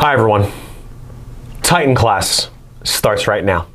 Hi everyone. TitanClass starts right now.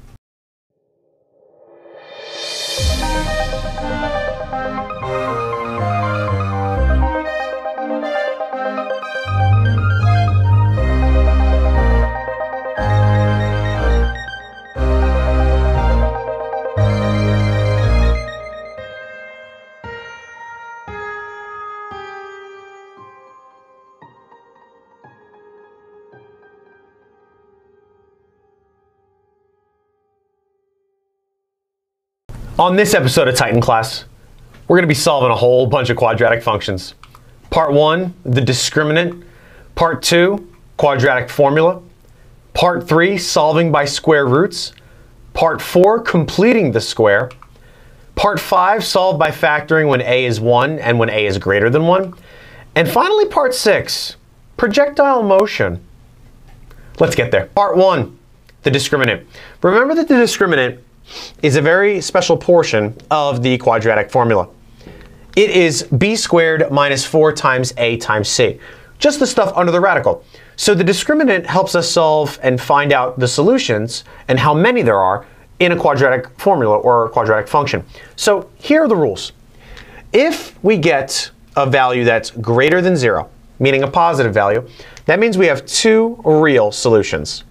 On this episode of TitanClass, we're going to be solving a whole bunch of quadratic functions. Part 1, the discriminant. Part 2, quadratic formula. Part 3, solving by square roots. Part 4, completing the square. Part 5, solve by factoring when a is 1 and when a is greater than 1. And finally, Part 6, projectile motion. Let's get there. Part 1, the discriminant. Remember that the discriminant is a very special portion of the quadratic formula. It is b squared minus 4 times a times c. Just the stuff under the radical. So the discriminant helps us solve and find out the solutions and how many there are in a quadratic formula or a quadratic function. So here are the rules. If we get a value that's greater than 0, meaning a positive value, that means we have 2 real solutions.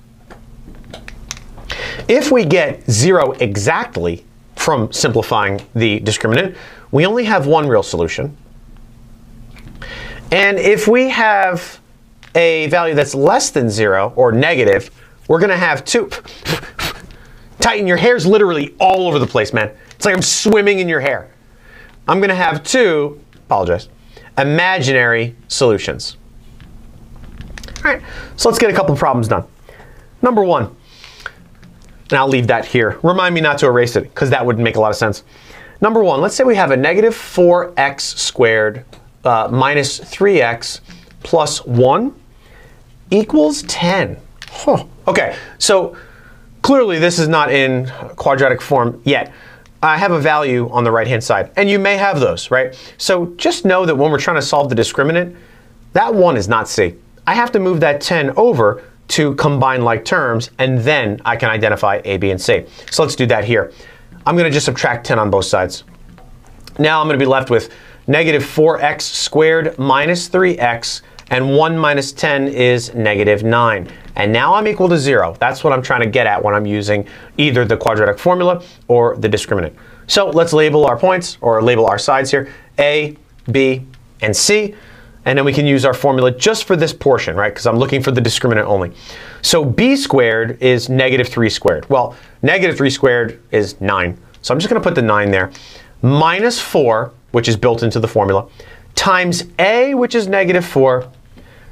If we get 0 exactly from simplifying the discriminant, we only have 1 real solution. And if we have a value that's less than 0 or negative, we're going to have 2. Titan, your hair's literally all over the place, man. It's like I'm swimming in your hair. I'm going to have 2, apologize, imaginary solutions. All right, so let's get a couple of problems done. Number 1. And I'll leave that here. Remind me not to erase it, because that would make a lot of sense. Number 1, let's say we have a negative 4x squared minus 3x plus 1 equals 10. Huh. Okay, so clearly this is not in quadratic form yet. I have a value on the right-hand side, and you may have those, right? So just know that when we're trying to solve the discriminant, that 1 is not c. I have to move that 10 over to combine like terms, and then I can identify a, b, and c. So let's do that here. I'm going to just subtract 10 on both sides. Now I'm going to be left with negative 4x squared minus 3x, and 1 minus 10 is negative 9. And now I'm equal to 0. That's what I'm trying to get at when I'm using either the quadratic formula or the discriminant. So let's label our points, or label our sides here, a, b, and c. And then we can use our formula just for this portion, right? Because I'm looking for the discriminant only. So b squared is negative 3 squared. Well, negative 3 squared is 9. So I'm just going to put the 9 there. Minus 4, which is built into the formula, times a, which is negative 4,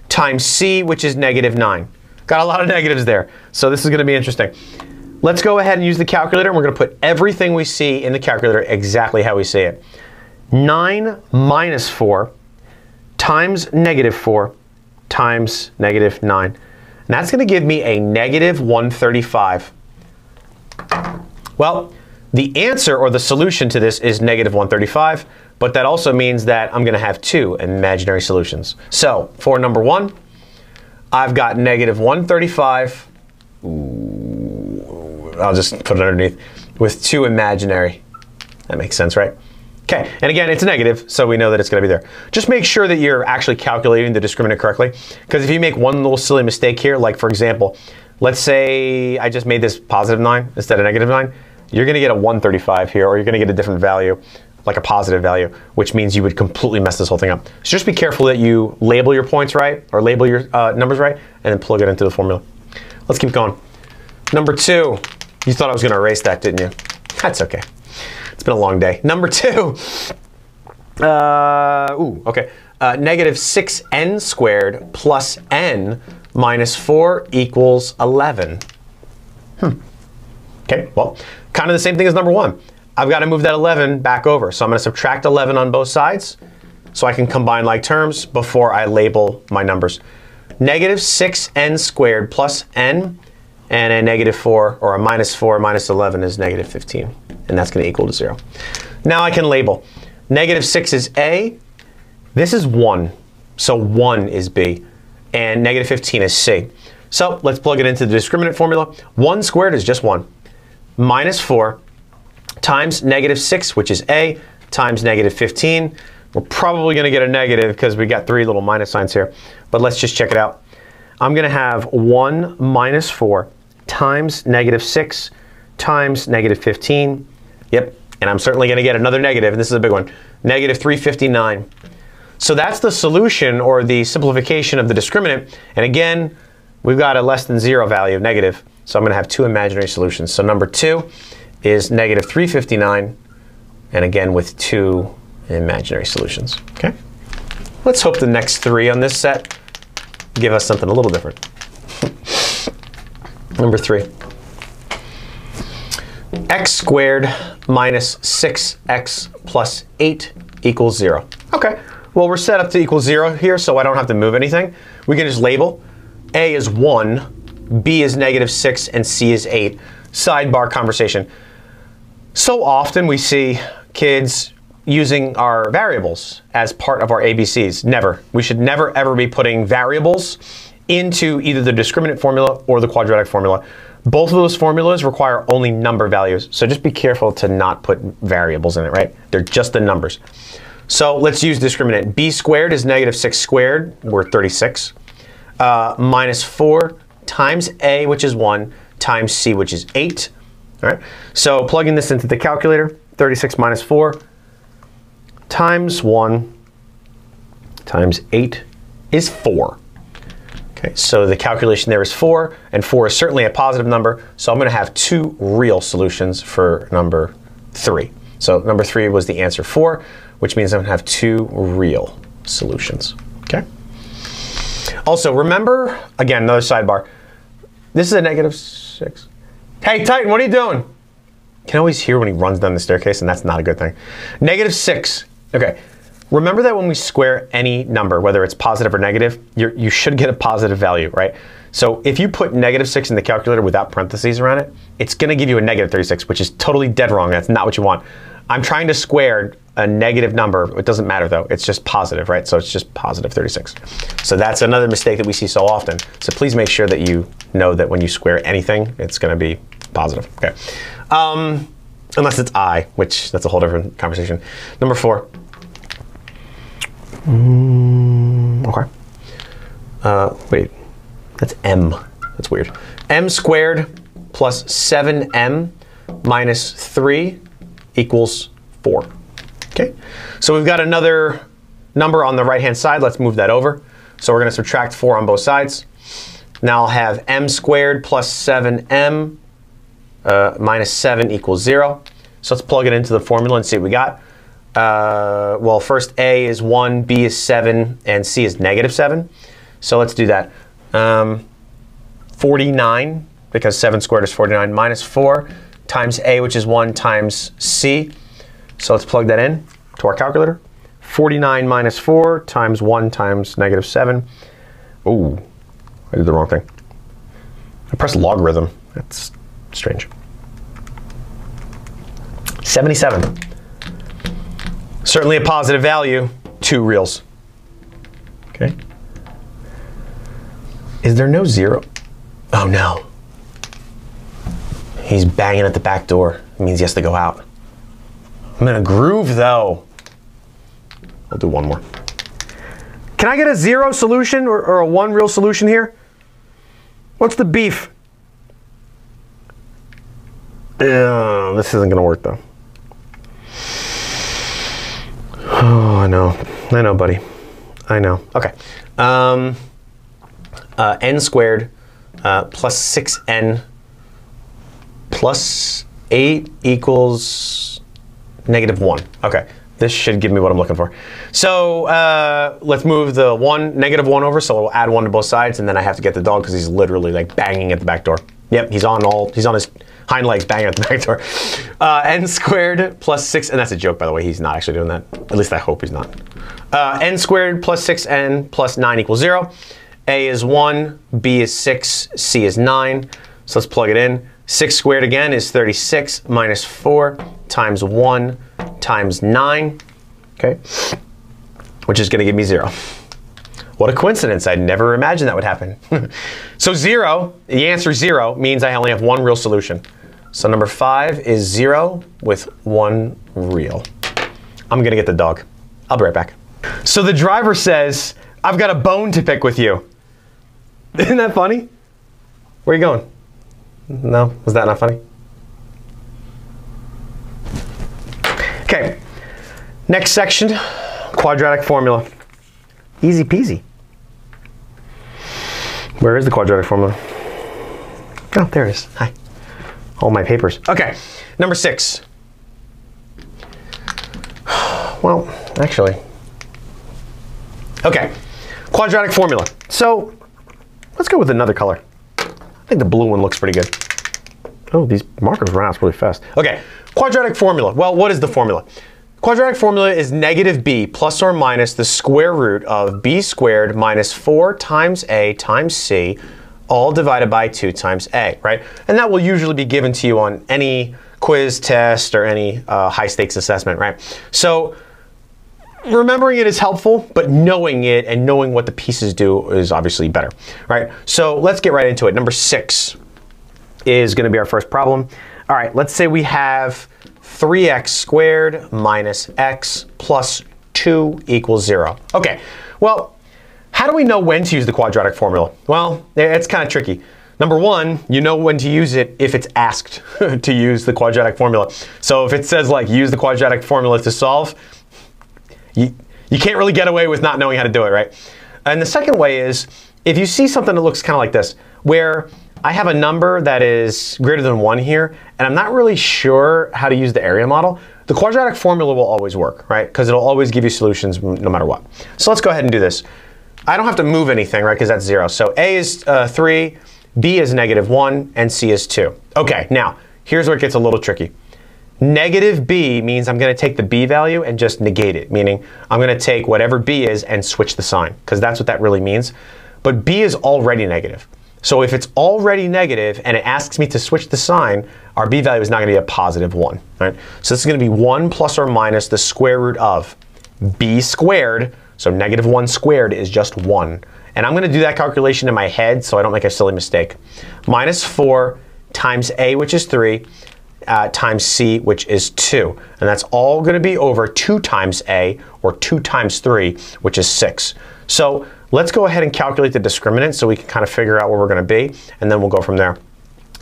times c, which is negative 9. Got a lot of negatives there. So this is going to be interesting. Let's go ahead and use the calculator. And we're going to put everything we see in the calculator exactly how we see it. 9 minus 4 times negative 4 times negative 9. And that's going to give me a negative 135. Well, the answer or the solution to this is negative 135, but that also means that I'm going to have 2 imaginary solutions. So for number 1, I've got negative 135. Ooh, I'll just put it underneath with 2 imaginary. That makes sense, right? Okay, and again, it's negative, so we know that it's going to be there. Just make sure that you're actually calculating the discriminant correctly, because if you make one little silly mistake here, like for example, let's say I just made this positive 9 instead of negative 9, you're going to get a 135 here, or you're going to get a different value, like a positive value, which means you would completely mess this whole thing up. So just be careful that you label your points right, or label your numbers right, and then plug it into the formula. Let's keep going. Number 2, you thought I was going to erase that, didn't you? That's okay. It's been a long day. Number 2, negative 6n squared plus n minus 4 equals 11. Okay, well, kind of the same thing as number 1. I've got to move that 11 back over. So I'm going to subtract 11 on both sides so I can combine like terms before I label my numbers. Negative 6n squared plus n, and a negative 4 or a minus 4 minus 11 is negative 15. And that's going to equal to 0. Now I can label. Negative 6 is a. This is 1. So 1 is b. and negative 15 is c. So let's plug it into the discriminant formula. 1 squared is just 1. Minus 4 times negative 6, which is a, times negative 15. We're probably going to get a negative because we got 3 little minus signs here. But let's just check it out. I'm going to have 1 minus 4 times negative 6 times negative 15. Yep, and I'm certainly going to get another negative, and this is a big one. Negative 359. So that's the solution, or the simplification of the discriminant. And again, we've got a less than 0 value of negative. So I'm going to have 2 imaginary solutions. So number 2 is negative 359, and again with 2 imaginary solutions. Okay. Let's hope the next 3 on this set give us something a little different. Number 3. X squared minus 6x plus 8 equals 0. Okay. Well, we're set up to equal 0 here, so I don't have to move anything. We can just label. A is 1, B is negative 6, and C is 8. Sidebar conversation. So often we see kids using our variables as part of our ABCs. Never. We should never ever be putting variables into either the discriminant formula or the quadratic formula. Both of those formulas require only number values, so just be careful to not put variables in it, right? They're just the numbers. So let's use discriminant. B squared is negative 6 squared, we're 36, minus 4 times A, which is 1, times C, which is 8. All right, so plugging this into the calculator, 36 minus 4 times 1 times 8 is 4. Okay, so the calculation there is 4, and 4 is certainly a positive number, so I'm going to have 2 real solutions for number 3. So number 3 was the answer 4, which means I'm going to have 2 real solutions. Okay. Also, remember, again, another sidebar, this is a negative 6. Hey, Titan, what are you doing? You can always hear when he runs down the staircase, and that's not a good thing. Negative 6. Okay. Remember that when we square any number, whether it's positive or negative, you should get a positive value, right? So if you put negative 6 in the calculator without parentheses around it, it's going to give you a negative 36, which is totally dead wrong. That's not what you want. I'm trying to square a negative number. It doesn't matter, though. It's just positive, right? So it's just positive 36. So that's another mistake that we see so often. So please make sure that you know that when you square anything, it's going to be positive. Okay. Unless it's I, which that's a whole different conversation. Number 4. Okay. Wait, that's M. That's weird. M squared plus 7m minus 3 equals 4. Okay. So we've got another number on the right-hand side. Let's move that over. So we're going to subtract 4 on both sides. Now I'll have m squared plus 7m minus 7 equals 0. So let's plug it into the formula and see what we got. Well, first A is 1, B is 7, and C is negative 7. So let's do that. 49, because 7 squared is 49, minus 4 times A, which is 1, times C. So let's plug that in to our calculator. 49 minus 4 times 1 times negative 7. Ooh, I did the wrong thing. I pressed logarithm. That's strange. 77. Certainly a positive value, 2 reals. Okay. Is there no 0? Oh no. He's banging at the back door. It means he has to go out. I'm in a groove though. I'll do one more. Can I get a 0 solution or a 1 real solution here? What's the beef? This isn't gonna work though. Oh, I know, buddy. I know. Okay. N squared plus 6n plus 8 equals negative 1. Okay. This should give me what I'm looking for. So let's move the negative 1 over. So we'll add 1 to both sides, and then I have to get the dog because he's literally like banging at the back door. Yep, he's on his hind legs banging at the back door. N squared plus 6, and that's a joke, by the way. He's not actually doing that. At least I hope he's not. N squared plus 6n plus 9 equals 0. A is 1, B is 6, C is 9. So let's plug it in. 6 squared again is 36 minus 4 times 1 times 9, okay, which is going to give me 0. What a coincidence. I'd never imagined that would happen. So 0, the answer 0 means I only have one real solution. So number 5 is 0 with one real. I'm going to get the dog. I'll be right back. So the driver says, I've got a bone to pick with you. Isn't that funny? Where are you going? No? Was that not funny? Okay. Next section, quadratic formula. Easy peasy. Where is the quadratic formula? Oh, there it is. Hi. All my papers. Okay, number 6. Well, actually. Okay, quadratic formula. So let's go with another color. I think the blue one looks pretty good. Oh, these markers run out really fast. Okay, quadratic formula. Well, what is the formula? Quadratic formula is negative b plus or minus the square root of b squared minus 4 times a times c, all divided by 2 times a, right? And that will usually be given to you on any quiz, test, or any high stakes assessment, right? So remembering it is helpful, but knowing it and knowing what the pieces do is obviously better, right? So let's get right into it. Number 6 is going to be our first problem. All right, let's say we have 3x squared minus x plus 2 equals 0. Okay, well, how do we know when to use the quadratic formula? Well, it's kind of tricky. Number 1, you know when to use it if it's asked to use the quadratic formula. So if it says like use the quadratic formula to solve, you can't really get away with not knowing how to do it, right? And the second way is if you see something that looks kind of like this, where I have a number that is greater than 1 here, and I'm not really sure how to use the area model, the quadratic formula will always work, right? Because it'll always give you solutions no matter what. So let's go ahead and do this. I don't have to move anything, right? Because that's 0. So a is 3, b is negative 1, and c is 2. Okay, now, here's where it gets a little tricky. Negative b means I'm going to take the b value and just negate it, meaning I'm going to take whatever b is and switch the sign, because that's what that really means. But b is already negative. So if it's already negative and it asks me to switch the sign, our b value is not going to be a positive 1. Right? So this is going to be 1 plus or minus the square root of b squared. So negative 1 squared is just 1. And I'm going to do that calculation in my head so I don't make a silly mistake. Minus 4 times a, which is 3, times c, which is 2. And that's all going to be over 2 times a, or 2 times 3, which is 6. So let's go ahead and calculate the discriminant so we can kind of figure out where we're going to be, and then we'll go from there.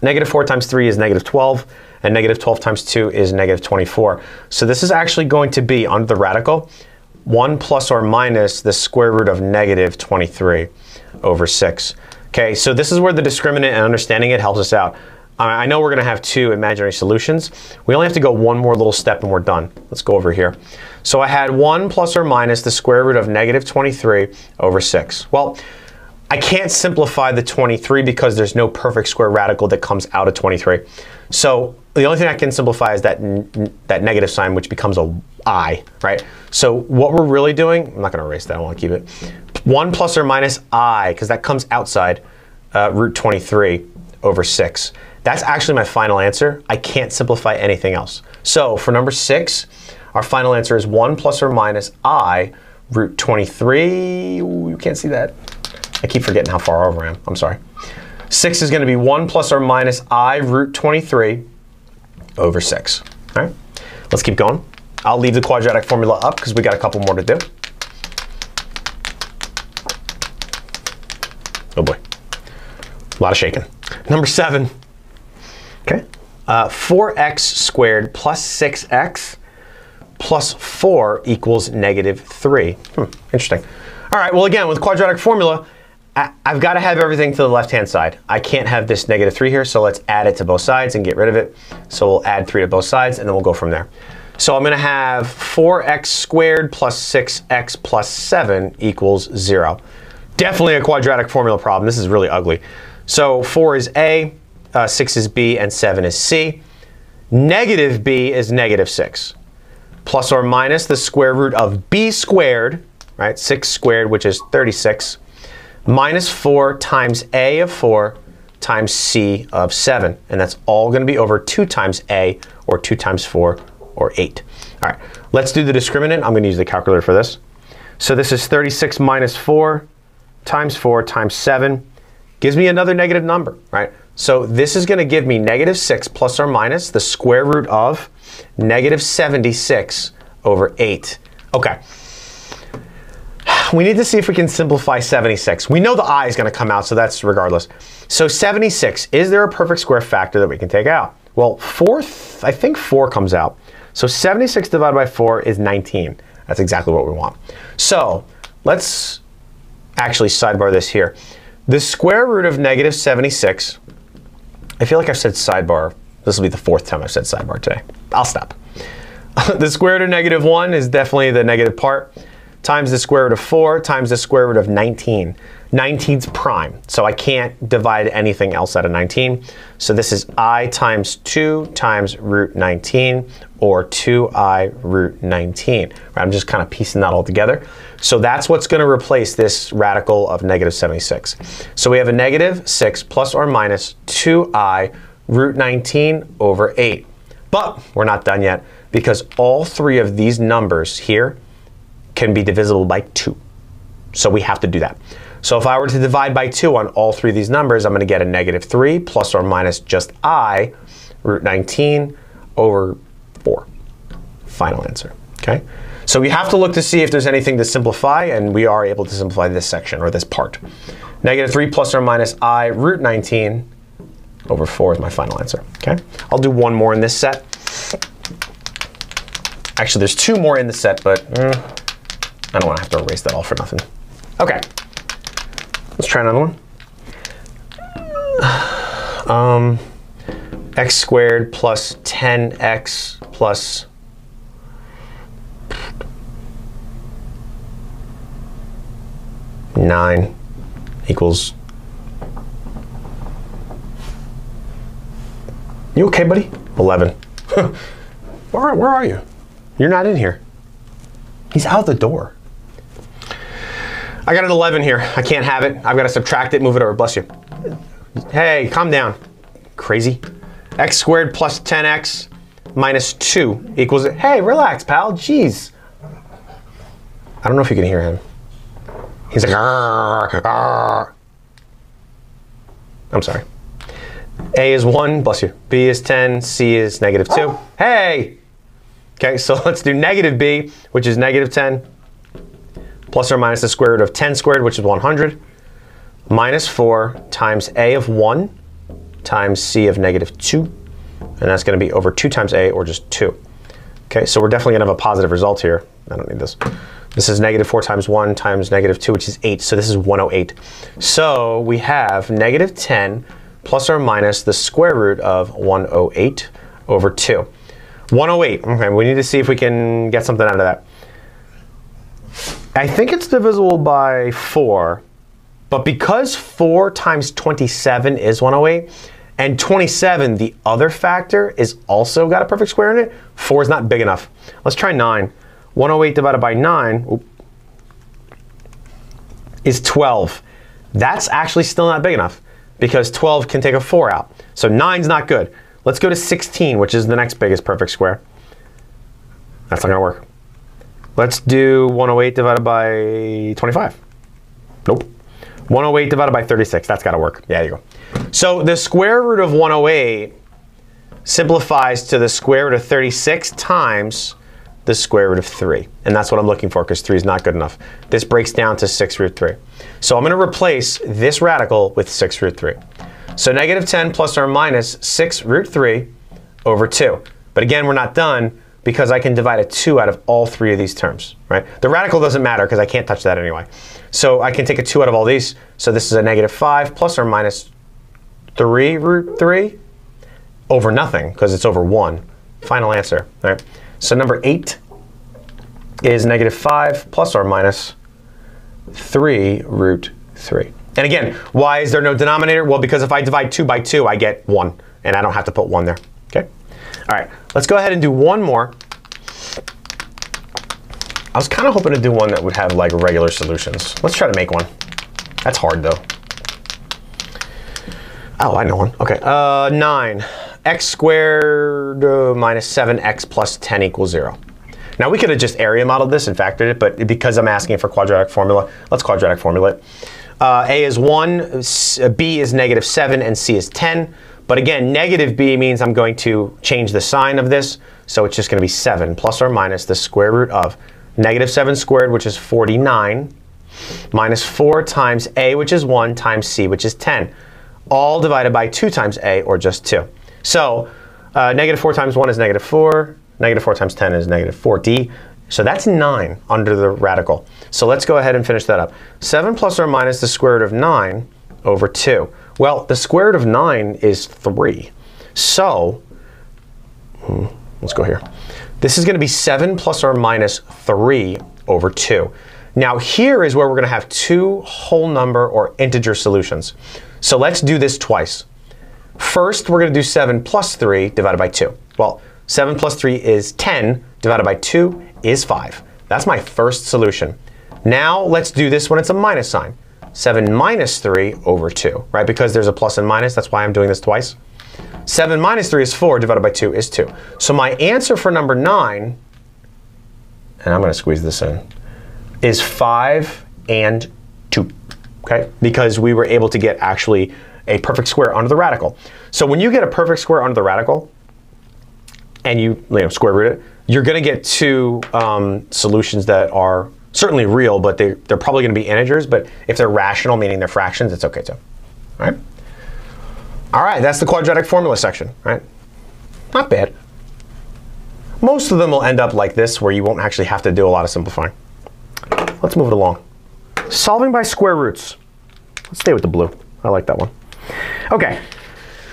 Negative 4 times 3 is negative 12, and negative 12 times 2 is negative 24. So this is actually going to be, under the radical, 1 plus or minus the square root of negative 23 over 6. Okay, so this is where the discriminant and understanding it helps us out. I know we're going to have 2 imaginary solutions. We only have to go one more little step and we're done. Let's go over here. So I had 1 plus or minus the square root of negative 23 over 6. Well, I can't simplify the 23 because there's no perfect square radical that comes out of 23. So the only thing I can simplify is that negative sign, which becomes a I, right? So what we're really doing, I'm not going to erase that, I want to keep it. 1 plus or minus I, because that comes outside root 23 over 6. That's actually my final answer. I can't simplify anything else. So for number 6, our final answer is 1 plus or minus I root 23. Ooh, you can't see that. I keep forgetting how far over I am. I'm sorry. 6 is going to be 1 plus or minus I root 23 over 6. All right, let's keep going. I'll leave the quadratic formula up because we got a couple more to do. Oh boy, a lot of shaking. Number 7. Okay, 4x squared plus 6x plus 4 equals negative 3. Interesting. All right, well again, with quadratic formula, I've got to have everything to the left-hand side. I can't have this negative 3 here, so let's add it to both sides and get rid of it. So we'll add 3 to both sides, and then we'll go from there. So I'm going to have 4x squared plus 6x plus 7 equals 0. Definitely a quadratic formula problem. This is really ugly. So 4 is A, 6 is B, and 7 is C. Negative B is negative 6. Plus or minus the square root of B squared, right? 6 squared, which is 36, minus 4 times A of 4 times C of 7. And that's all going to be over 2 times A, or 2 times 4, or 8. All right, let's do the discriminant. I'm going to use the calculator for this. So this is 36 minus 4. times 4 times 7 gives me another negative number, right? So this is going to give me negative 6 plus or minus the square root of negative 76 over 8. Okay. We need to see if we can simplify 76. We know the I is going to come out, so that's regardless. So 76, is there a perfect square factor that we can take out? Well, I think 4 comes out. So 76 divided by 4 is 19. That's exactly what we want. So let's actually sidebar this here. The square root of negative 76, I feel like I've said sidebar. This will be the 4th time I've said sidebar today. I'll stop. The square root of negative 1 is definitely the negative part, times the square root of 4 times the square root of 19. 19's prime, so I can't divide anything else out of 19. So this is I times 2 times root 19, or 2I root 19. I'm just kind of piecing that all together. So that's what's going to replace this radical of negative 76. So we have a negative 6 plus or minus 2I root 19 over 8. But we're not done yet, because all 3 of these numbers here can be divisible by 2. So we have to do that. So if I were to divide by 2 on all 3 of these numbers, I'm going to get a negative 3 plus or minus just I root 19 over 4. Final answer. Okay? So we have to look to see if there's anything to simplify, and we are able to simplify this section, or this part. Negative 3 plus or minus I root 19 over 4 is my final answer. Okay? I'll do one more in this set. Actually, there's 2 more in the set, but I don't want to have to erase that all for nothing. Okay. Let's try another one. X squared plus 10x plus 9 equals. You okay, buddy? 11. Where are you? You're not in here. He's out the door. I got an 11 here. I can't have it. I've got to subtract it, move it over. Bless you. Hey, calm down. Crazy. X squared plus 10x minus 2 equals. Hey, relax, pal. Jeez. I don't know if you can hear him. He's like, arr, arr. I'm sorry. A is 1, bless you. B is 10, C is negative 2. Hey! Okay, so let's do negative B, which is negative 10, plus or minus the square root of 10 squared, which is 100, minus 4 times A of 1 times C of negative 2, and that's going to be over 2 times A, or just 2. Okay, so we're definitely going to have a positive result here. I don't need this. This is negative 4 times 1 times negative 2, which is 8, so this is 108. So we have negative 10 plus or minus the square root of 108 over 2. 108, okay, we need to see if we can get something out of that. I think it's divisible by 4, but because 4 times 27 is 108, and 27, the other factor, is also got a perfect square in it, 4 is not big enough. Let's try 9. 108 divided by 9 is 12. That's actually still not big enough, because 12 can take a 4 out. So 9's not good. Let's go to 16, which is the next biggest perfect square. That's not going to work. Let's do 108 divided by 25. Nope. 108 divided by 36. That's got to work. Yeah, there you go. So the square root of 108 simplifies to the square root of 36 times the square root of 3. And that's what I'm looking for, because 3 is not good enough. This breaks down to 6 root 3. So I'm going to replace this radical with 6 root 3. So negative 10 plus or minus 6 root 3 over 2. But again, we're not done, because I can divide a 2 out of all 3 of these terms, right? The radical doesn't matter, because I can't touch that anyway. So I can take a 2 out of all these. So this is a negative 5 plus or minus 3 root 3 over nothing, because it's over 1. Final answer, all right? So number 8 is negative 5 plus or minus 3 root 3. And again, why is there no denominator? Well, because if I divide 2 by 2, I get 1, and I don't have to put 1 there, okay? All right, let's go ahead and do one more. I was kind of hoping to do one that would have like regular solutions. Let's try to make one. That's hard though. Oh, I know one. Okay, 9. X squared minus 7x plus 10 equals 0. Now we could have just area modeled this and factored it, but because I'm asking for quadratic formula, let's quadratic formula it. A is 1, B is -7, and C is 10. But again, negative B means I'm going to change the sign of this. So it's just going to be 7 plus or minus the square root of -7 squared, which is 49, minus 4 times A, which is 1, times C, which is 10. All divided by 2 times A, or just 2. So -4 times 1 is -4. -4 times 10 is -4D. So that's 9 under the radical. So let's go ahead and finish that up. 7 plus or minus the square root of 9 over 2. Well, the square root of 9 is 3. So, let's go here. This is going to be 7 plus or minus 3 over 2. Now here is where we're going to have two whole number or integer solutions. So let's do this twice. First, we're going to do 7 plus 3 divided by 2. Well, 7 plus 3 is 10, divided by 2 is 5. That's my first solution. Now let's do this when it's a minus sign. 7 minus 3 over 2, right? Because there's a plus and minus, that's why I'm doing this twice. 7 minus 3 is 4, divided by 2 is 2. So my answer for number 9, and I'm going to squeeze this in, is 5 and 2, okay? Because we were able to get actually a perfect square under the radical. So when you get a perfect square under the radical, and you square root it, you're going to get two solutions that are certainly real, but they're probably going to be integers. But if they're rational, meaning they're fractions, it's okay too. All right? All right, that's the quadratic formula section, right? Not bad. Most of them will end up like this, where you won't actually have to do a lot of simplifying. Let's move it along. Solving by square roots. Let's stay with the blue. I like that one. Okay,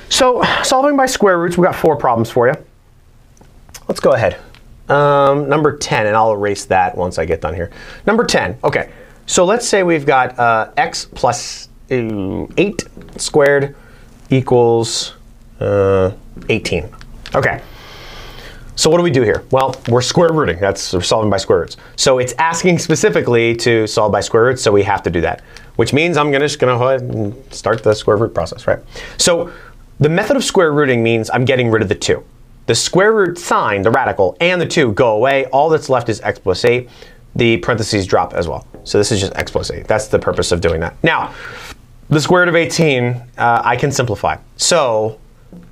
so solving by square roots, we got 4 problems for you. Let's go ahead. Number 10, and I'll erase that once I get done here. Number 10, okay. So let's say we've got x plus 8 squared equals 18. Okay. So what do we do here? Well, we're square rooting. We're solving by square roots. So it's asking specifically to solve by square roots, so we have to do that. Which means I'm just going to go ahead and start the square root process, right? So the method of square rooting means I'm getting rid of the 2. The square root sign, the radical, and the 2 go away. All that's left is x plus 8. The parentheses drop as well. So this is just x plus 8. That's the purpose of doing that. Now, the square root of 18, I can simplify. So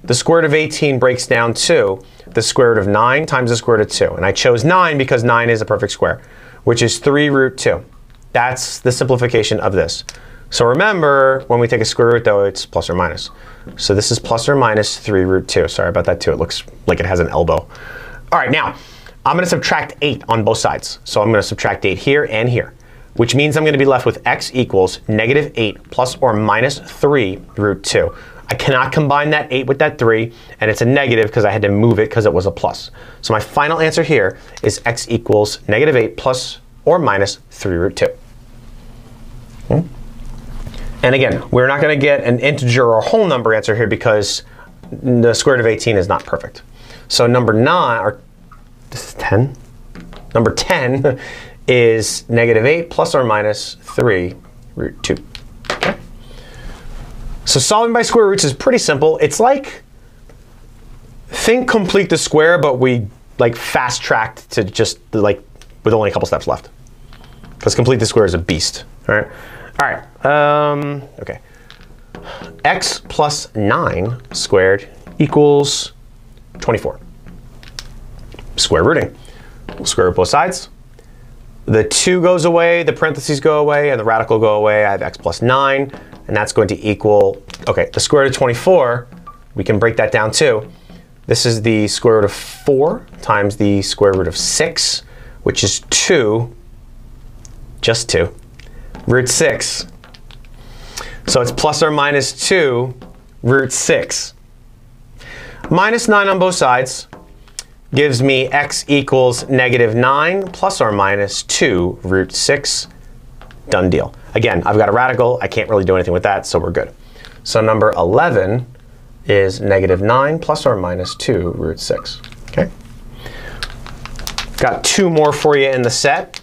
the square root of 18 breaks down to the square root of 9 times the square root of 2. And I chose 9 because 9 is a perfect square, which is 3 root 2. That's the simplification of this. So remember, when we take a square root, though, it's plus or minus. So this is plus or minus 3 root 2. Sorry about that, too. It looks like it has an elbow. All right, now, I'm going to subtract 8 on both sides. So I'm going to subtract 8 here and here, which means I'm going to be left with x equals -8 plus or minus 3 root 2. I cannot combine that 8 with that 3, and it's a negative because I had to move it because it was a plus. So my final answer here is x equals -8 plus or minus 3 root 2. And again, we're not going to get an integer or whole number answer here because the square root of 18 is not perfect. So number 9, or this is 10. Number 10 is -8 plus or minus 3 root 2. Okay. So solving by square roots is pretty simple. It's like, think complete the square, but we like fast tracked to just like with only a couple steps left. Because complete the square is a beast. All right. All right. Okay. X plus 9 squared equals 24. Square rooting. We'll square root both sides. The 2 goes away, the parentheses go away, and the radical go away. I have x plus 9, and that's going to equal, okay, the square root of 24, we can break that down too. This is the square root of 4 times the square root of 6, which is 2, just 2, root 6. So it's plus or minus 2 root 6. Minus 9 on both sides gives me x equals -9 plus or minus 2 root 6. Done deal. Again, I've got a radical. I can't really do anything with that, so we're good. So number 11 is -9 plus or minus 2 root 6. Okay. Got 2 more for you in the set.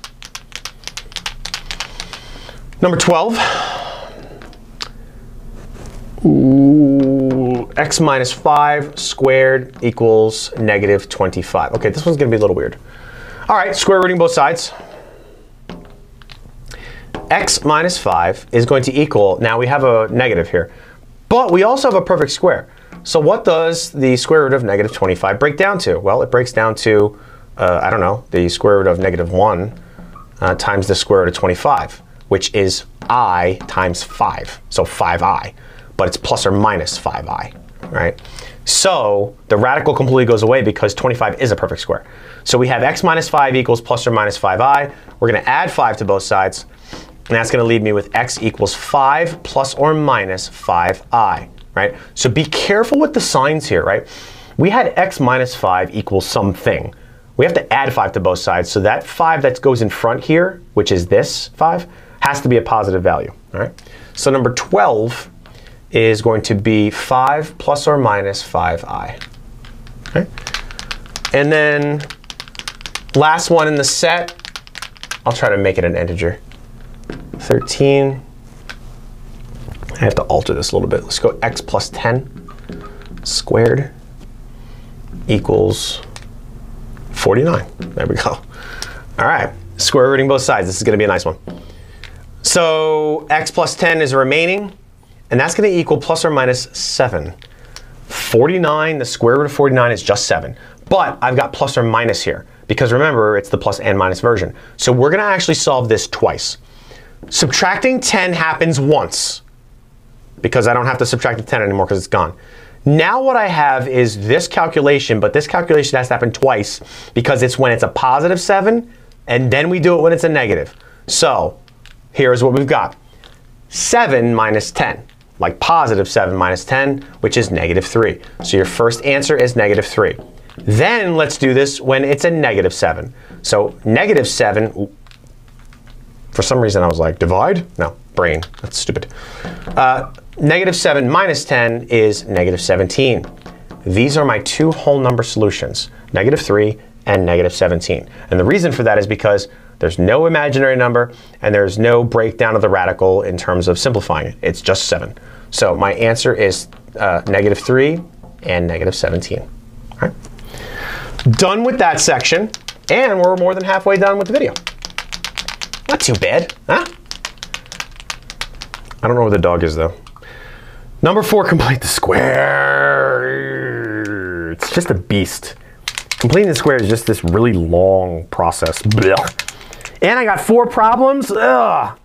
Number 12. Ooh, x minus 5 squared equals -25. Okay, this one's going to be a little weird. All right, square rooting both sides. x minus 5 is going to equal, now we have a negative here, but we also have a perfect square. So what does the square root of negative 25 break down to? Well, it breaks down to, I don't know, the square root of negative 1 times the square root of 25, which is I times 5, so 5i, but it's plus or minus 5i, right? So the radical completely goes away because 25 is a perfect square. So we have x minus 5 equals plus or minus 5i. We're going to add 5 to both sides, and that's going to leave me with x equals 5 plus or minus 5i, right? So be careful with the signs here, right? We had x minus 5 equals something. We have to add 5 to both sides, so that 5 that goes in front here, which is this 5, has to be a positive value, all right? So number 12 is going to be 5 plus or minus 5i. Okay? And then last one in the set, I'll try to make it an integer. 13. I have to alter this a little bit. Let's go x plus 10 squared equals 49. There we go. All right, square rooting both sides. This is going to be a nice one. So x plus 10 is remaining. And that's going to equal plus or minus 7. 49, the square root of 49 is just 7. But I've got plus or minus here, because remember, it's the plus and minus version. So we're going to actually solve this twice. Subtracting 10 happens once, because I don't have to subtract the 10 anymore because it's gone. Now what I have is this calculation, but this calculation has to happen twice, because it's when it's a positive 7, and then we do it when it's a negative. So here's what we've got. 7 minus 10. Like positive 7 minus 10, which is negative 3. So your first answer is negative 3. Then let's do this when it's a negative 7. So negative 7, for some reason I was like, divide? No, brain, that's stupid. Negative 7 minus 10 is negative 17. These are my two whole number solutions, negative 3 and negative 17. And the reason for that is because there's no imaginary number, and there's no breakdown of the radical in terms of simplifying it. It's just 7. So my answer is negative 3 and negative 17. All right. Done with that section, and we're more than halfway done with the video. Not too bad, huh? I don't know where the dog is, though. Number 4, complete the square. It's just a beast. Completing the square is just this really long process. Blah. And I got 4 problems. Ugh.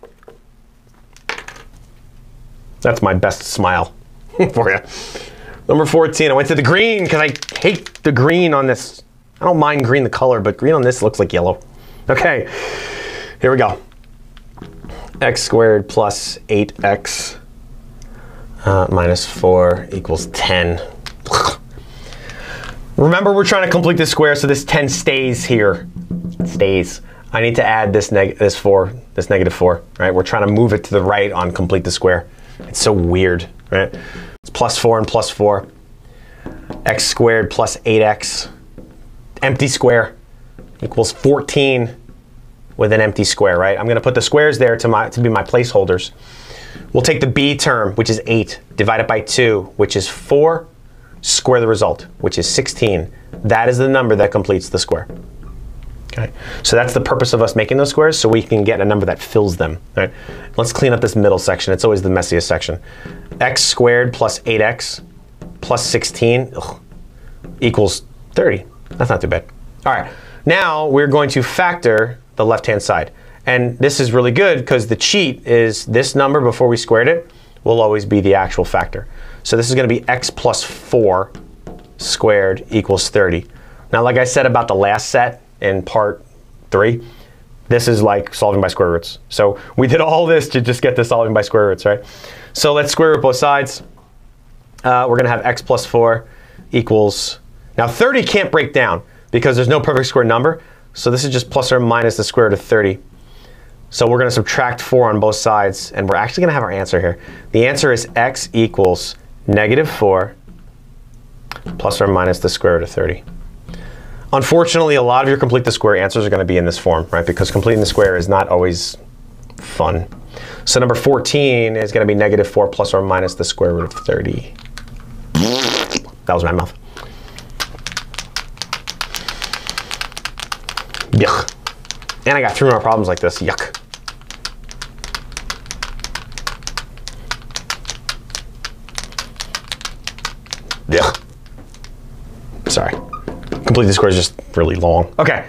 That's my best smile for you. Number 14, I went to the green because I hate the green on this. I don't mind green the color, but green on this looks like yellow. Okay, here we go. X squared plus 8x minus 4 equals 10. Remember, we're trying to complete this square, so this 10 stays here. It stays. I need to add this negative 4, right? We're trying to move it to the right on complete the square. It's so weird, right? It's plus 4 and plus 4. X squared plus 8x, empty square, equals 14 with an empty square, right? I'm going to put the squares there to be my placeholders. We'll take the b term, which is 8, divide it by 2, which is 4, square the result, which is 16. That is the number that completes the square. Okay, so that's the purpose of us making those squares, so we can get a number that fills them. Right? Let's clean up this middle section. It's always the messiest section. X squared plus 8x plus 16 equals 30. That's not too bad. All right, now we're going to factor the left-hand side. And this is really good because the cheat is this number before we squared it will always be the actual factor. So this is going to be x plus 4 squared equals 30. Now, like I said about the last set, in part 3, this is like solving by square roots. So we did all this to just get to solving by square roots, right? So let's square root both sides. We're going to have x plus 4 equals, now 30 can't break down because there's no perfect square number. So this is just plus or minus the square root of 30. So we're going to subtract 4 on both sides, and we're actually going to have our answer here. The answer is x equals negative 4 plus or minus the square root of 30. Unfortunately, a lot of your complete the square answers are going to be in this form, right? Because completing the square is not always fun. So number 14 is going to be negative 4 plus or minus the square root of 30. That was my mouth. Yuck. And I got 3 more problems like this. Yuck. Yeah. Sorry. Complete the square is just really long. Okay.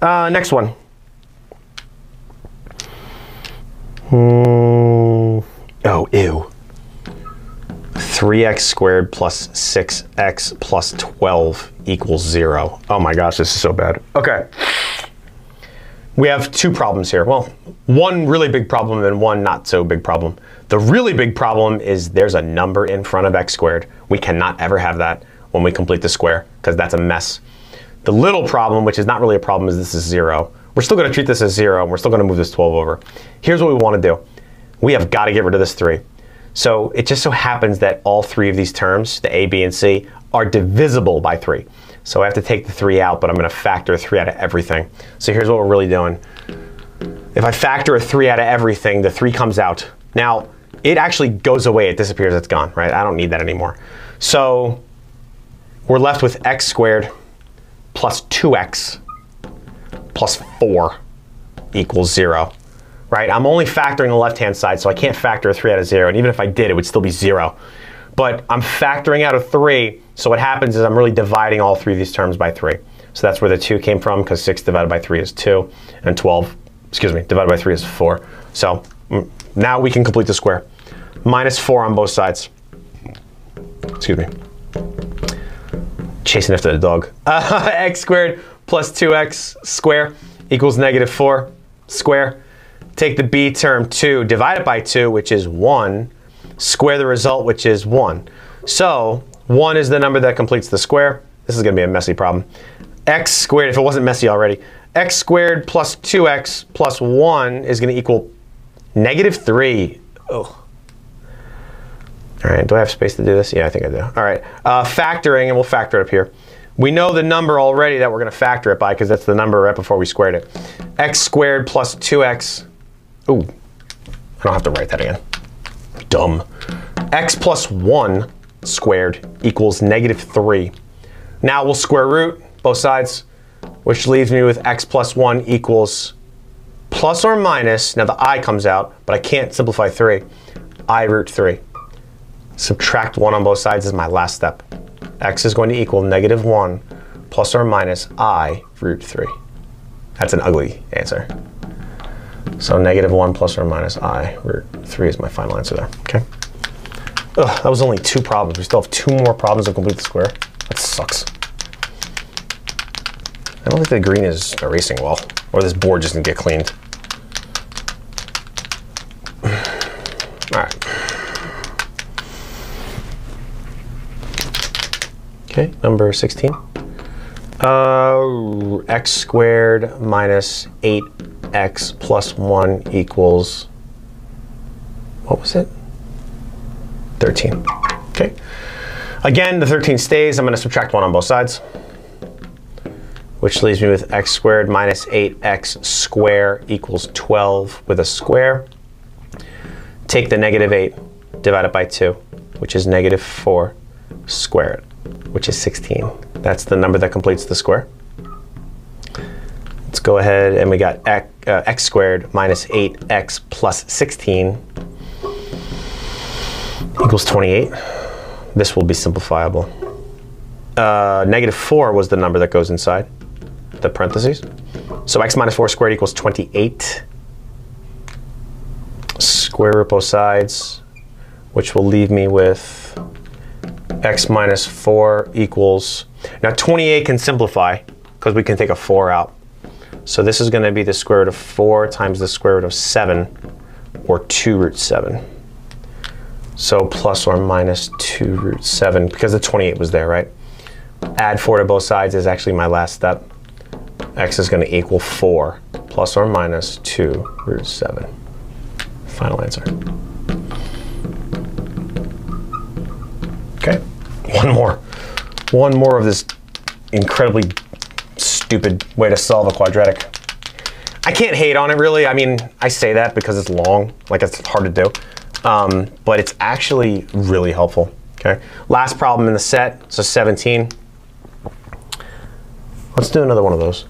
Next one. Oh, ew. 3x squared plus 6x plus 12 equals 0. Oh my gosh, this is so bad. Okay. We have two problems here. Well, one really big problem and one not so big problem. The really big problem is there's a number in front of x squared. We cannot ever have that when we complete the square because that's a mess. The little problem, which is not really a problem, is this is 0. We're still going to treat this as 0 and we're still going to move this 12 over. Here's what we want to do. We have got to get rid of this 3. So it just so happens that all 3 of these terms, the a, b, and c, are divisible by 3. So I have to take the 3 out, but I'm going to factor a 3 out of everything. So here's what we're really doing. If I factor a 3 out of everything, the 3 comes out. Now, it actually goes away. It disappears. It's gone, right? I don't need that anymore. So we're left with x squared plus 2x plus 4 equals 0. Right? I'm only factoring the left-hand side, so I can't factor a 3 out of 0. And even if I did, it would still be 0. But I'm factoring out a 3, so what happens is I'm really dividing all 3 of these terms by 3. So that's where the 2 came from, because 6 divided by 3 is 2, and 12, divided by 3 is 4. So now we can complete the square. Minus 4 on both sides. Excuse me. Chasing after the dog. X squared plus 2x square equals negative 4 square. Take the b term 2, divide it by 2, which is 1, square the result, which is 1. So 1 is the number that completes the square. This is going to be a messy problem. X squared, if it wasn't messy already, x squared plus 2x plus 1 is going to equal negative 3. Ugh. All right, do I have space to do this? Yeah, I think I do. All right, factoring, and we'll factor it up here. We know the number already that we're going to factor it by because that's the number right before we squared it. X squared plus 2x. Ooh, I don't have to write that again. Dumb. X plus 1 squared equals negative 3. Now we'll square root both sides, which leaves me with x plus 1 equals plus or minus. Now the I comes out, but I can't simplify 3. I root 3. Subtract 1 on both sides is my last step. X is going to equal negative 1 plus or minus I root 3. That's an ugly answer. So negative 1 plus or minus I root 3 is my final answer there. Okay. Ugh, that was only 2 problems. We still have 2 more problems to complete the square. That sucks. I don't think the green is erasing well, or this board just didn't get cleaned. All right. Okay, number 16. X squared minus 8x plus 1 equals, what was it? 13. Okay. Again, the 13 stays. I'm going to subtract 1 on both sides, which leaves me with x squared minus 8x square equals 12 with a square. Take the negative 8, divide it by 2, which is negative 4 squared, which is 16. That's the number that completes the square. Let's go ahead and we got x squared minus 8x plus 16 equals 28. This will be simplifiable. Negative 4 was the number that goes inside the parentheses. So x minus 4 squared equals 28. Square root both sides, which will leave me with x minus 4 equals, now 28 can simplify because we can take a 4 out. So this is going to be the square root of 4 times the square root of 7, or 2 root 7. So plus or minus 2 root 7, because the 28 was there, right? Add 4 to both sides is actually my last step. X is going to equal 4 plus or minus 2 root 7. Final answer. Okay, one more of this incredibly stupid way to solve a quadratic. I can't hate on it really. I mean, I say that because it's long, like it's hard to do, but it's actually really helpful. Okay, last problem in the set, so 17. Let's do another one of those.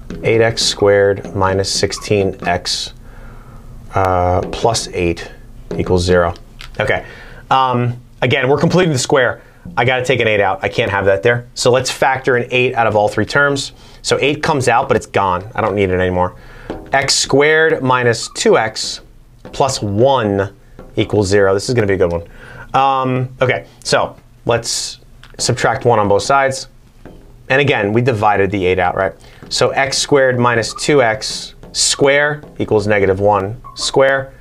8x squared minus 16x plus 8 equals 0. Okay. Again, we're completing the square. I got to take an 8 out. I can't have that there. So let's factor an 8 out of all three terms. So 8 comes out, but it's gone. I don't need it anymore. X squared minus 2x plus 1 equals 0. This is going to be a good one. Okay, so let's subtract 1 on both sides. And again, we divided the 8 out, right? So x squared minus 2x square equals negative 1 square.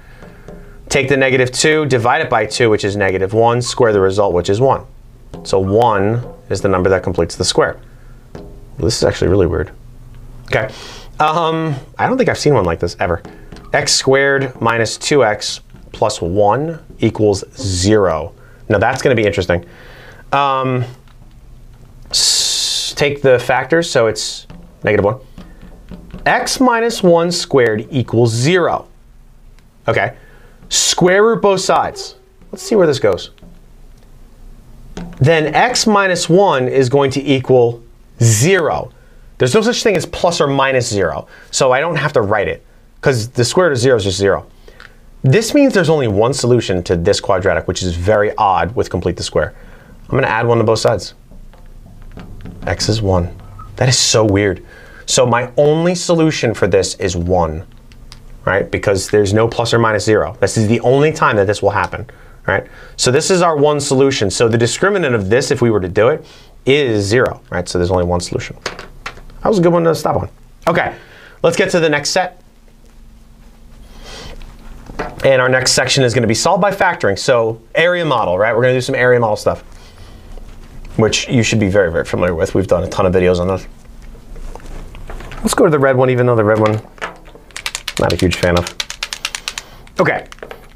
Take the negative 2, divide it by 2, which is negative 1, square the result, which is 1. So 1 is the number that completes the square. Well, this is actually really weird. Okay. I don't think I've seen one like this ever. X squared minus 2x plus 1 equals 0. Now that's going to be interesting. Take the factors, so it's negative 1. X minus 1 squared equals 0. Okay. Square root both sides. Let's see where this goes. Then x minus 1 is going to equal 0. There's no such thing as plus or minus 0, so I don't have to write it, because the square root of 0 is just 0. This means there's only one solution to this quadratic, which is very odd with complete the square. I'm going to add 1 to both sides. X is 1. That is so weird. So my only solution for this is 1, right? Because there's no plus or minus 0. This is the only time that this will happen, right? So this is our one solution. So the discriminant of this, if we were to do it, is 0, right? So there's only one solution. That was a good one to stop on. Okay, let's get to the next set. And our next section is going to be solved by factoring. So area model, right? We're going to do some area model stuff, which you should be very, very familiar with. We've done a ton of videos on those. Let's go to the red one, even though the red one, not a huge fan of. Okay,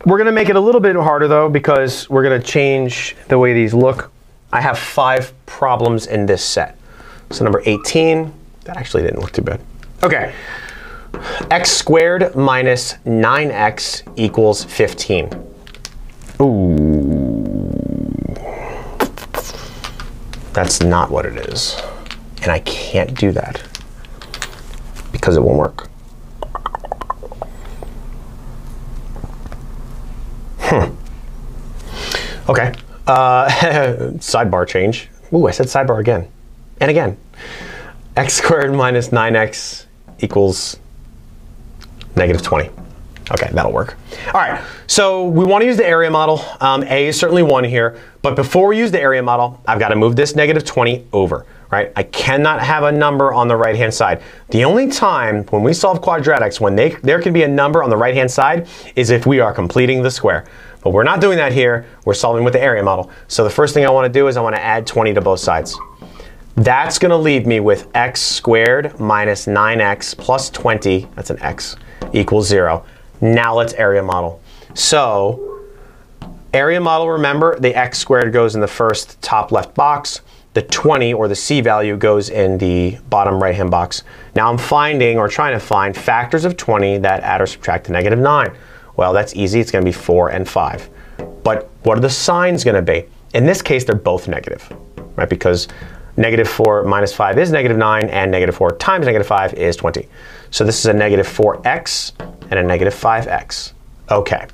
we're going to make it a little bit harder, though, because we're going to change the way these look. I have 5 problems in this set. So number 18, that actually didn't look too bad. Okay, x squared minus 9x equals 15. Ooh. That's not what it is. And I can't do that because it won't work. Okay. Sidebar change. Ooh, I said sidebar again. And again. X squared minus 9x equals negative 20. Okay, that'll work. All right, so we want to use the area model. A is certainly 1 here, but before we use the area model, I've got to move this negative 20 over, right? I cannot have a number on the right-hand side. The only time when we solve quadratics when there can be a number on the right-hand side is if we are completing the square. But we're not doing that here. We're solving with the area model. So the first thing I want to do is I want to add 20 to both sides. That's going to leave me with x squared minus 9x plus 20, that's an x, equals 0. Now let's area model. So area model, remember, the x squared goes in the first top left box. The 20, or the c value, goes in the bottom right-hand box. Now I'm finding, or trying to find, factors of 20 that add or subtract to negative 9. Well, that's easy. It's going to be 4 and 5. But what are the signs going to be? In this case, they're both negative, right? Because negative 4 minus 5 is negative 9, and negative 4 times negative 5 is 20. So this is a negative 4x and a negative 5x. Okay.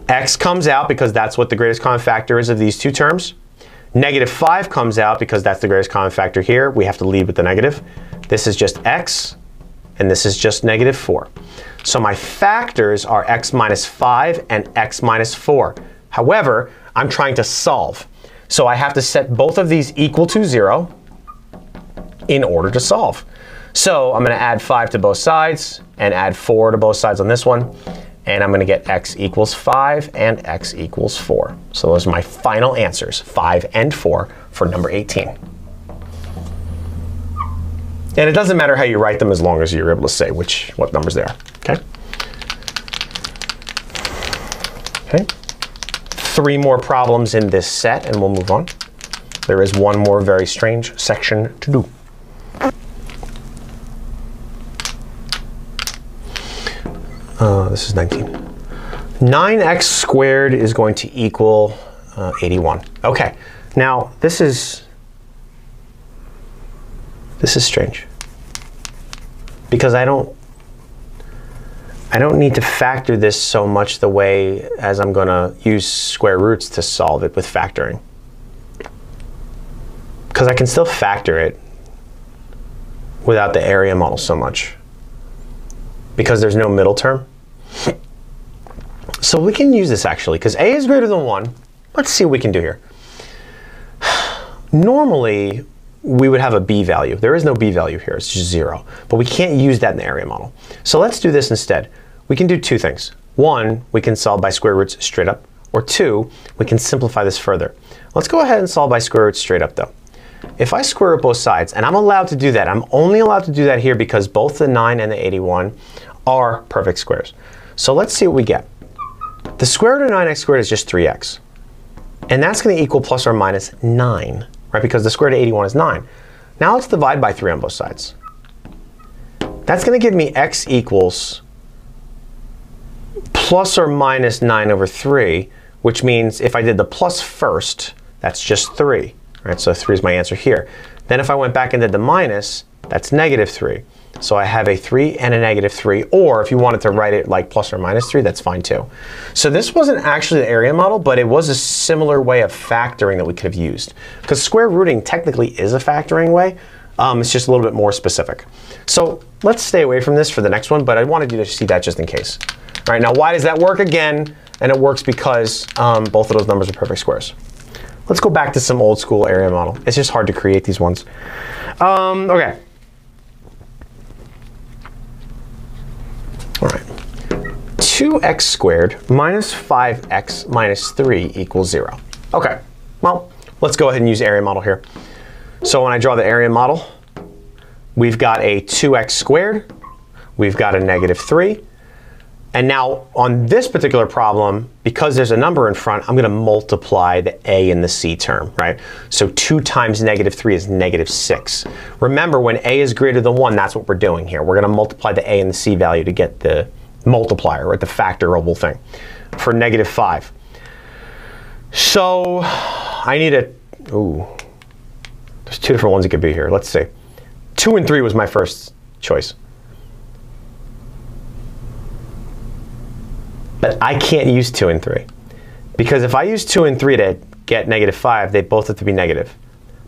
X comes out because that's what the greatest common factor is of these two terms. Negative 5 comes out because that's the greatest common factor here. We have to lead with the negative. This is just x, and this is just negative 4. So my factors are x minus 5 and x minus 4. However, I'm trying to solve. So I have to set both of these equal to 0 in order to solve. So I'm going to add 5 to both sides and add 4 to both sides on this one. And I'm going to get x equals 5 and x equals 4. So those are my final answers, 5 and 4 for number 18. And it doesn't matter how you write them as long as you're able to say what numbers they are. Okay? Okay. 3 more problems in this set and we'll move on. There is one more very strange section to do. This is 19. 9x squared is going to equal 81. Okay, now this is strange because I don't need to factor this so much the way as I'm going to use square roots to solve it with factoring. because I can still factor it without the area model so much, because there's no middle term. So we can use this actually, because a is greater than 1. Let's see what we can do here. Normally, we would have a b value. There is no b value here, it's just 0. But we can't use that in the area model. So let's do this instead. We can do two things. One, we can solve by square roots straight up. Or two, we can simplify this further. Let's go ahead and solve by square roots straight up though. If I square root both sides, and I'm allowed to do that, I'm only allowed to do that here because both the 9 and the 81 are perfect squares. So let's see what we get. The square root of 9x squared is just 3x. And that's going to equal plus or minus 9, right? Because the square root of 81 is 9. Now let's divide by 3 on both sides. That's going to give me x equals plus or minus 9 over 3, which means if I did the plus first, that's just 3. Right? So 3 is my answer here. Then if I went back and did the minus, that's negative 3. So I have a 3 and a negative 3, or if you wanted to write it like plus or minus 3, that's fine too. So this wasn't actually the area model, but it was a similar way of factoring that we could have used. Because square rooting technically is a factoring way. It's just a little bit more specific. So let's stay away from this for the next one, but I wanted you to see that just in case. All right, now why does that work again? And it works because both of those numbers are perfect squares. Let's go back to some old school area model. It's just hard to create these ones. Okay. All right. 2x squared minus 5x minus 3 equals 0. Okay. Well, let's go ahead and use area model here. So when I draw the area model, we've got a 2x squared. We've got a negative 3. And now on this particular problem, because there's a number in front, I'm going to multiply the a and the c term, right? So 2 times negative 3 is negative 6. Remember, when a is greater than 1, that's what we're doing here. We're going to multiply the a and the c value to get the multiplier, right? The factorable thing for negative 5. So I need a, there's 2 different ones it could be here. Let's see. 2 and 3 was my first choice. But I can't use 2 and 3. Because if I use 2 and 3 to get negative 5, they both have to be negative.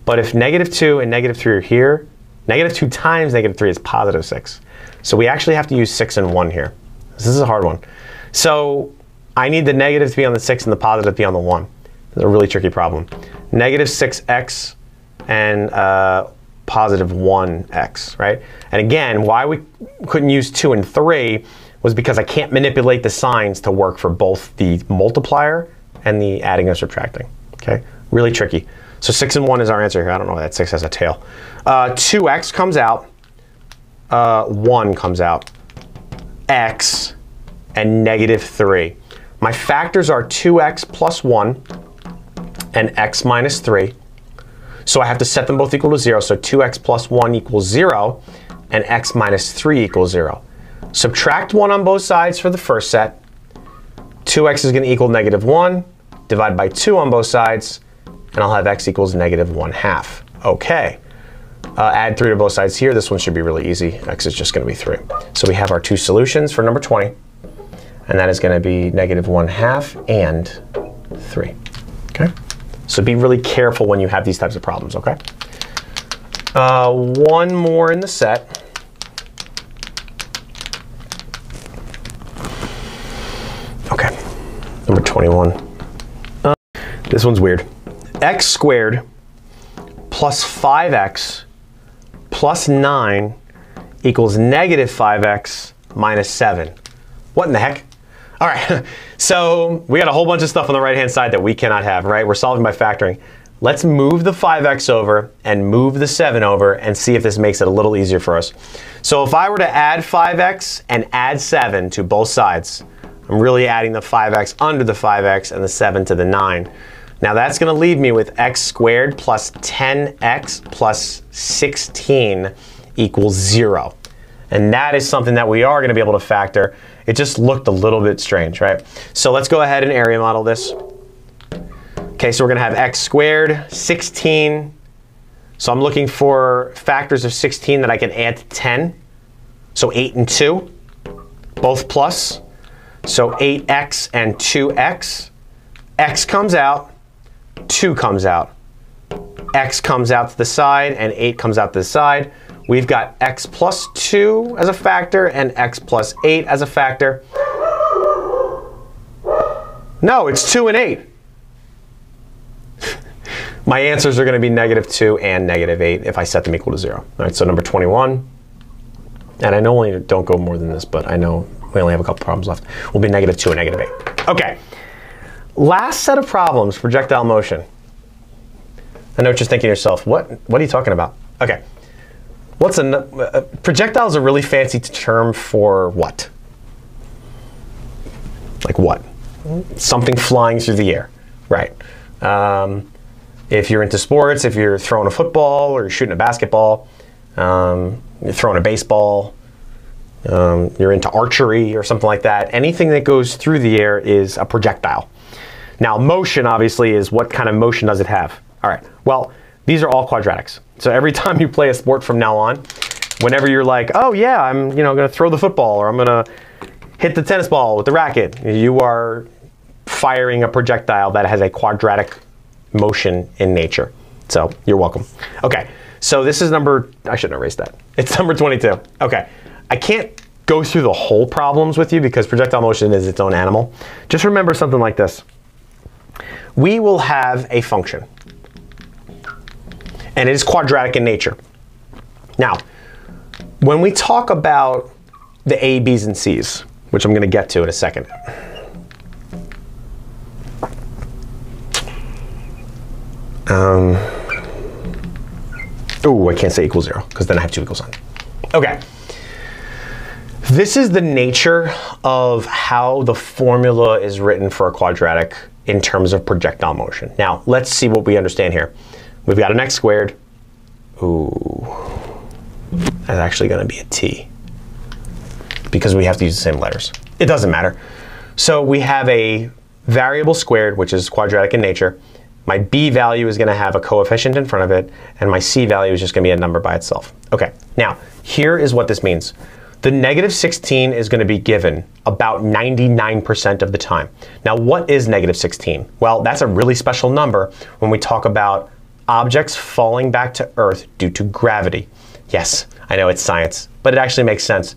But if negative 2 and negative 3 are here, negative 2 times negative 3 is positive 6. So we actually have to use 6 and 1 here. This is a hard one. So I need the negative to be on the 6 and the positive to be on the 1. This is a really tricky problem. Negative 6x and positive 1x, right? And again, why we couldn't use 2 and 3 was because I can't manipulate the signs to work for both the multiplier and the adding or subtracting. Okay, really tricky. So 6 and 1 is our answer here. I don't know why that 6 has a tail. 2x comes out, 1 comes out, x, and negative 3. My factors are 2x plus 1 and x minus 3. So I have to set them both equal to 0. So 2x plus 1 equals 0, and x minus 3 equals 0. Subtract 1 on both sides for the first set. 2x is going to equal negative 1. Divide by 2 on both sides, and I'll have x equals negative 1/2. Okay. Add 3 to both sides here. This one should be really easy. X is just going to be 3. So we have our 2 solutions for number 20. And that is going to be negative 1/2 and 3. Okay. So be really careful when you have these types of problems, okay? One more in the set. Okay, number 21. This one's weird. X squared plus 5x plus 9 equals negative 5x minus 7. What in the heck? All right, so we got a whole bunch of stuff on the right-hand side that we cannot have, right? We're solving by factoring. Let's move the 5x over and move the 7 over and see if this makes it a little easier for us. So if I were to add 5x and add 7 to both sides, I'm really adding the 5x under the 5x and the 7 to the 9. Now that's going to leave me with x squared plus 10x plus 16 equals 0. And that is something that we are going to be able to factor. It just looked a little bit strange, right? So let's go ahead and area model this. Okay, so we're going to have x squared, 16. So I'm looking for factors of 16 that I can add to 10. So 8 and 2, both plus. So 8x and 2x. X comes out, 2 comes out. x comes out to the side and 8 comes out to the side. We've got x plus 2 as a factor and x plus 8 as a factor. No, it's 2 and 8. My answers are going to be -2 and -8 if I set them equal to 0. All right, so number 21. And I normally don't go more than this, but I know we only have a couple problems left. Will be -2 and -8. OK. Last set of problems, projectile motion. I know what you're thinking to yourself. What are you talking about? OK. Projectile is a really fancy term for what? Like what? Something flying through the air. Right. If you're into sports, if you're throwing a football or you're shooting a basketball, you're throwing a baseball, you're into archery or something like that, anything that goes through the air is a projectile. Now, motion, obviously, is what kind of motion does it have? All right. Well, these are all quadratics. So every time you play a sport from now on, whenever you're like, oh, yeah, I'm going to throw the football or I'm going to hit the tennis ball with the racket, you are firing a projectile that has a quadratic motion in nature. So you're welcome. OK, so this is I shouldn't erase that. It's number 22. OK, I can't go through the whole problems with you because projectile motion is its own animal. Just remember something like this. We will have a function. And it is quadratic in nature. Now, when we talk about the A, B's, and C's, which I'm going to get to in a second, oh, I can't say equals 0 because then I have 2 equal signs. OK. This is the nature of how the formula is written for a quadratic in terms of projectile motion. Now, let's see what we understand here. We've got an x squared. Ooh, that's actually going to be a t because we have to use the same letters. It doesn't matter. So we have a variable squared, which is quadratic in nature. My b value is going to have a coefficient in front of it, and my c value is just going to be a number by itself. OK, now here is what this means. The -16 is going to be given about 99% of the time. Now, what is -16? Well, that's a really special number when we talk about objects falling back to Earth due to gravity. Yes, I know it's science, but it actually makes sense.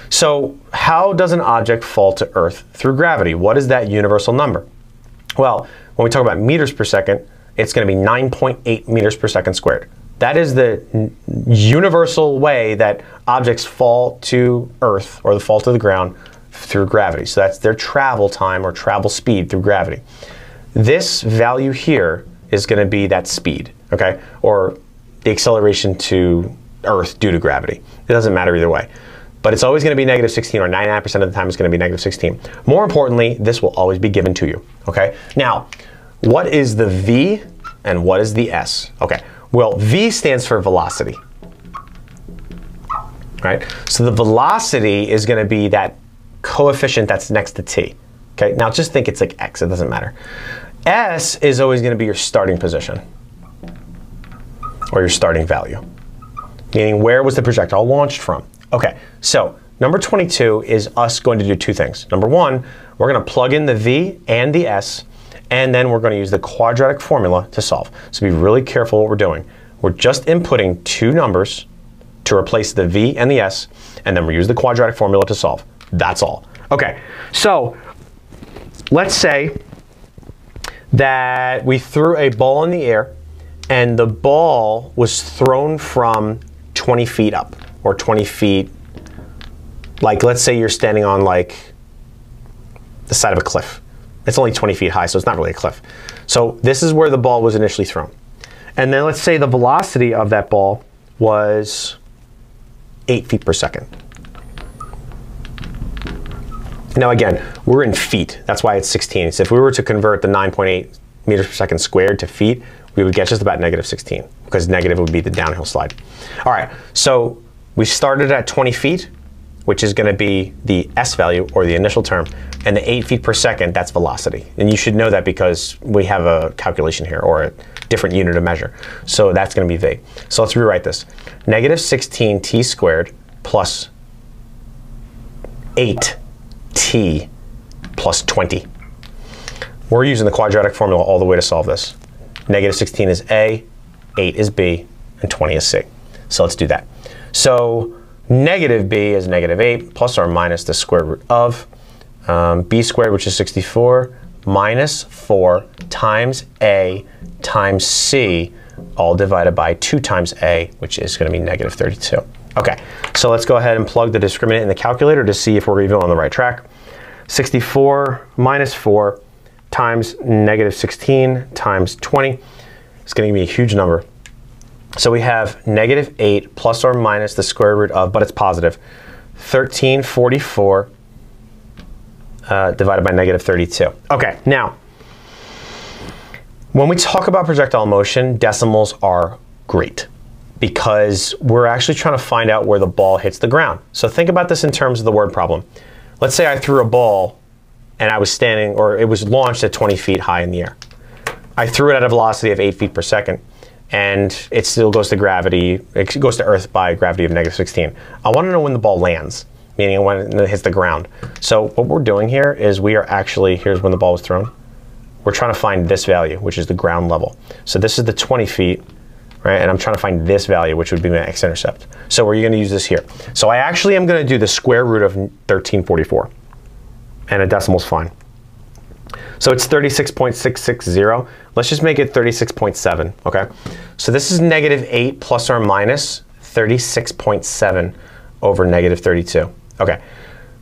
So how does an object fall to Earth through gravity? What is that universal number? Well, when we talk about meters per second, it's going to be 9.8 meters per second squared. That is the universal way that objects fall to Earth or fall to the ground through gravity. So that's their travel time or travel speed through gravity. This value here is going to be that speed, okay, or the acceleration to Earth due to gravity. It doesn't matter either way. But it's always going to be -16, or 99% of the time it's going to be -16. More importantly, this will always be given to you, okay? Now, what is the V and what is the S? Okay. Well, V stands for velocity, right? So the velocity is going to be that coefficient that's next to t. Okay, now just think it's like x, it doesn't matter. S is always going to be your starting position, or your starting value, meaning where was the projectile launched from? Okay, so number 22 is us going to do 2 things. Number 1, we're going to plug in the V and the S, and then we're going to use the quadratic formula to solve. So be really careful what we're doing. We're just inputting 2 numbers to replace the V and the S, and then we use the quadratic formula to solve. That's all. Okay, so let's say that we threw a ball in the air, and the ball was thrown from 20 feet up, or 20 feet, like let's say you're standing on like the side of a cliff. It's only 20 feet high, so it's not really a cliff. So this is where the ball was initially thrown. And then let's say the velocity of that ball was 8 feet per second. Now again, we're in feet. That's why it's 16. So if we were to convert the 9.8 meters per second squared to feet, we would get just about -16, because negative would be the downhill slide. All right, so we started at 20 feet, which is going to be the S value, or the initial term, and the 8 feet per second, that's velocity. And you should know that because we have a calculation here, or a different unit of measure. So that's going to be V. So let's rewrite this. -16t squared plus 8t plus 20. We're using the quadratic formula all the way to solve this. -16 is A, 8 is b, and 20 is c. So let's do that. So negative b is negative 8 plus or minus the square root of b squared, which is 64, minus 4 times a times c, all divided by 2 times a, which is going to be negative 32. Okay, so let's go ahead and plug the discriminant in the calculator to see if we're even on the right track. 64 minus 4 times negative 16 times 20 is going to give me a huge number. So we have negative 8 plus or minus the square root of, but it's positive, 1344 divided by negative 32. Okay, now, when we talk about projectile motion, decimals are great because we're actually trying to find out where the ball hits the ground. So think about this in terms of the word problem. Let's say I threw a ball and I was standing, or it was launched at 20 feet high in the air. I threw it at a velocity of 8 feet per second, and it still goes to gravity, it goes to Earth by gravity of negative 16. I want to know when the ball lands, meaning when it hits the ground. So what we're doing here is we are actually, here's when the ball was thrown. We're trying to find this value, which is the ground level. So this is the 20 feet, right? And I'm trying to find this value, which would be my x-intercept. So we're going to use this here. So I actually am going to do the square root of 1344. And a decimal's fine. So it's 36.660. Let's just make it 36.7, okay? So this is negative 8 plus or minus 36.7 over negative 32. Okay,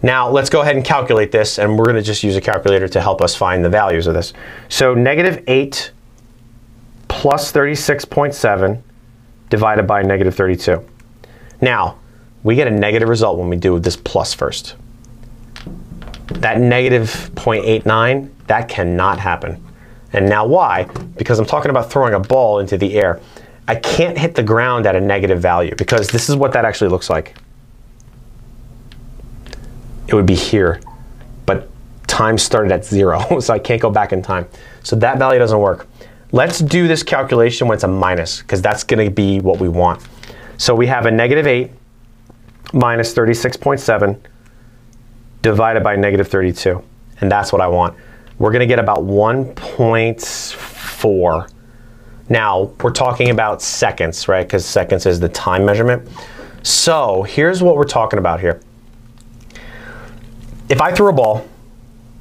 now let's go ahead and calculate this, and we're going to just use a calculator to help us find the values of this. So negative 8 plus 36.7 divided by negative 32. Now, we get a negative result when we do this plus first. That negative 0.89, that cannot happen. And now why? Because I'm talking about throwing a ball into the air. I can't hit the ground at a negative value because this is what that actually looks like. It would be here, but time started at 0, so I can't go back in time. So that value doesn't work. Let's do this calculation when it's a minus, because that's going to be what we want. So we have a negative 8 minus 36.7 divided by negative 32, and that's what I want. We're going to get about 1.4. Now, we're talking about seconds, right? Because seconds is the time measurement. So here's what we're talking about here. If I threw a ball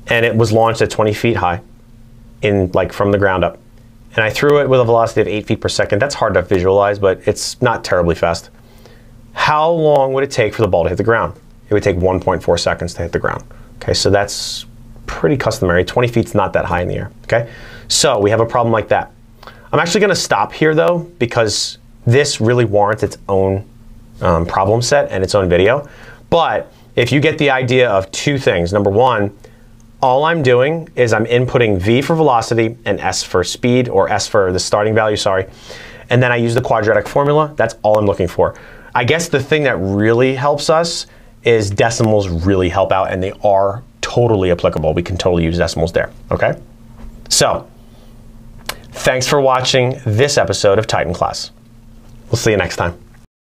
and it was launched at 20 feet high, from the ground up, and I threw it with a velocity of 8 feet per second, that's hard to visualize, but it's not terribly fast. How long would it take for the ball to hit the ground? It would take 1.4 seconds to hit the ground. Okay, so that's pretty customary. 20 feet's not that high in the air. Okay, so we have a problem like that. I'm actually going to stop here though, because this really warrants its own problem set and its own video. But if you get the idea of two things, number one, all I'm doing is I'm inputting v for velocity and s for speed, or s for the starting value, sorry. And then I use the quadratic formula. That's all I'm looking for. I guess the thing that really helps us is decimals really help out, and they are totally applicable. We can totally use decimals there, okay? So, thanks for watching this episode of TitanClass. We'll see you next time.